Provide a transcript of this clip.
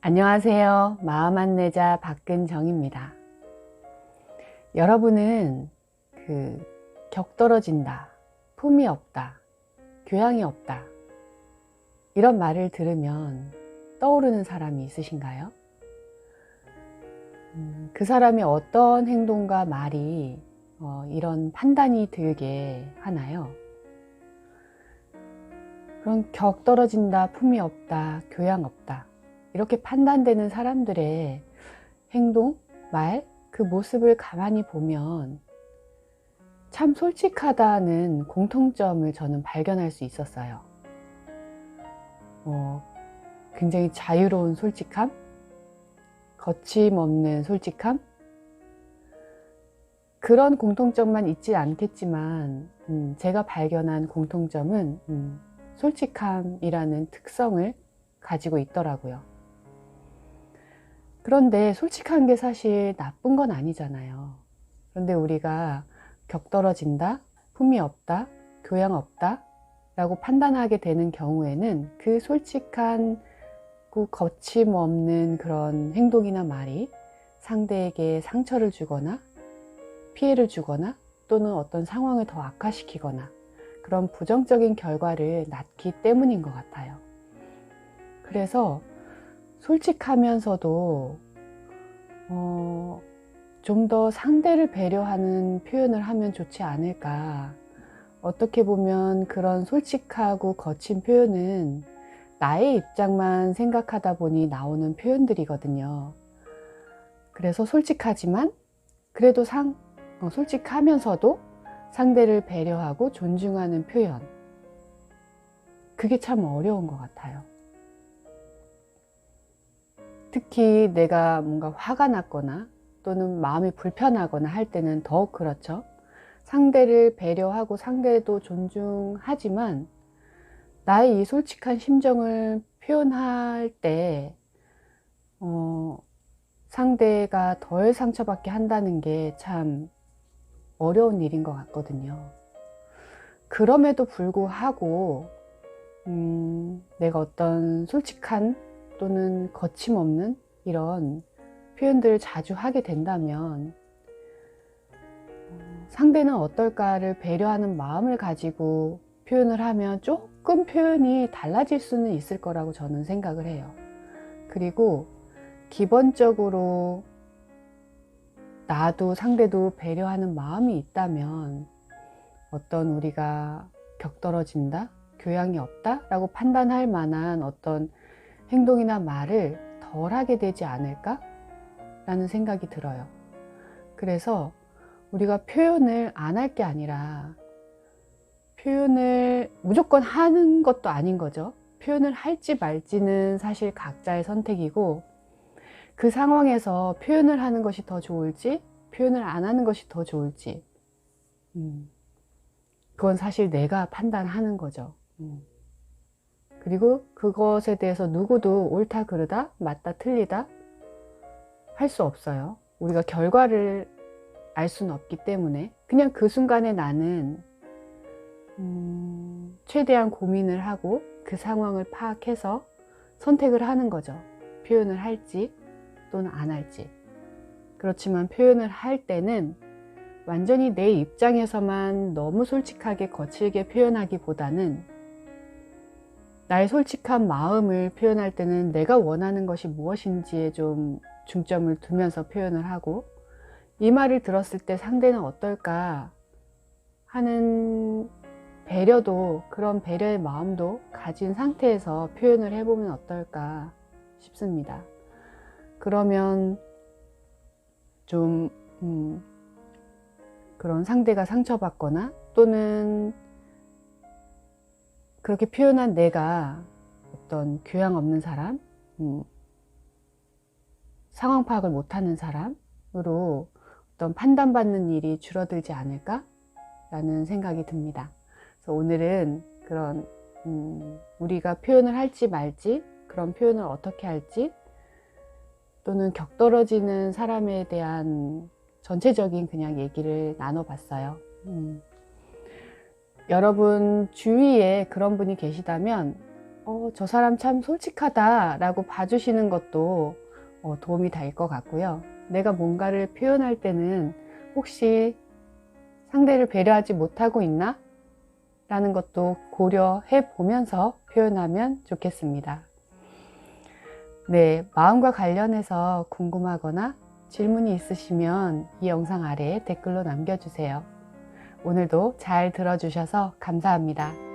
안녕하세요. 마음 안내자 박근정입니다. 여러분은 격떨어진다, 품이 없다, 교양이 없다 이런 말을 들으면 떠오르는 사람이 있으신가요? 그 사람의 어떤 행동과 말이 이런 판단이 들게 하나요? 그런 격떨어진다, 품이 없다, 교양 없다 이렇게 판단되는 사람들의 행동, 말, 그 모습을 가만히 보면 참 솔직하다는 공통점을 저는 발견할 수 있었어요. 굉장히 자유로운 솔직함, 거침없는 솔직함, 그런 공통점만 있지 않겠지만 제가 발견한 공통점은 솔직함이라는 특성을 가지고 있더라고요. 그런데 솔직한 게 사실 나쁜 건 아니잖아요. 그런데 우리가 격떨어진다, 품이 없다, 교양 없다 라고 판단하게 되는 경우에는 그 솔직한 거침없는 그런 행동이나 말이 상대에게 상처를 주거나 피해를 주거나 또는 어떤 상황을 더 악화시키거나 그런 부정적인 결과를 낳기 때문인 것 같아요. 그래서 솔직하면서도 좀 더 상대를 배려하는 표현을 하면 좋지 않을까. 어떻게 보면 그런 솔직하고 거친 표현은 나의 입장만 생각하다 보니 나오는 표현들이거든요. 그래서 솔직하지만 그래도 솔직하면서도 상대를 배려하고 존중하는 표현, 그게 참 어려운 것 같아요. 특히 내가 뭔가 화가 났거나 또는 마음이 불편하거나 할 때는 더욱 그렇죠. 상대를 배려하고 상대도 존중하지만 나의 이 솔직한 심정을 표현할 때 상대가 덜 상처받게 한다는 게 참 어려운 일인 것 같거든요. 그럼에도 불구하고 내가 어떤 솔직한 또는 거침없는 이런 표현들을 자주 하게 된다면 상대는 어떨까를 배려하는 마음을 가지고 표현을 하면 조금 표현이 달라질 수는 있을 거라고 저는 생각을 해요. 그리고 기본적으로 나도 상대도 배려하는 마음이 있다면 어떤 우리가 격떨어진다, 교양이 없다 라고 판단할 만한 어떤 행동이나 말을 덜 하게 되지 않을까? 라는 생각이 들어요. 그래서 우리가 표현을 안 할 게 아니라 표현을 무조건 하는 것도 아닌 거죠. 표현을 할지 말지는 사실 각자의 선택이고 그 상황에서 표현을 하는 것이 더 좋을지 표현을 안 하는 것이 더 좋을지 그건 사실 내가 판단하는 거죠. 그리고 그것에 대해서 누구도 옳다 그르다 맞다 틀리다 할 수 없어요. 우리가 결과를 알 수는 없기 때문에 그냥 그 순간에 나는 최대한 고민을 하고 그 상황을 파악해서 선택을 하는 거죠. 표현을 할지 또는 안 할지. 그렇지만 표현을 할 때는 완전히 내 입장에서만 너무 솔직하게 거칠게 표현하기보다는 나의 솔직한 마음을 표현할 때는 내가 원하는 것이 무엇인지에 좀 중점을 두면서 표현을 하고 이 말을 들었을 때 상대는 어떨까 하는 배려도 그런 배려의 마음도 가진 상태에서 표현을 해보면 어떨까 싶습니다. 그러면 좀 그런 상대가 상처받거나 또는 그렇게 표현한 내가 어떤 교양 없는 사람, 상황 파악을 못하는 사람으로 어떤 판단받는 일이 줄어들지 않을까? 라는 생각이 듭니다. 그래서 오늘은 그런 우리가 표현을 할지 말지, 그런 표현을 어떻게 할지, 또는 격떨어지는 사람에 대한 전체적인 그냥 얘기를 나눠봤어요. 여러분 주위에 그런 분이 계시다면 저 사람 참 솔직하다 라고 봐주시는 것도 도움이 될 것 같고요. 내가 뭔가를 표현할 때는 혹시 상대를 배려하지 못하고 있나? 라는 것도 고려해 보면서 표현하면 좋겠습니다. 네, 마음과 관련해서 궁금하거나 질문이 있으시면 이 영상 아래에 댓글로 남겨주세요. 오늘도 잘 들어주셔서 감사합니다.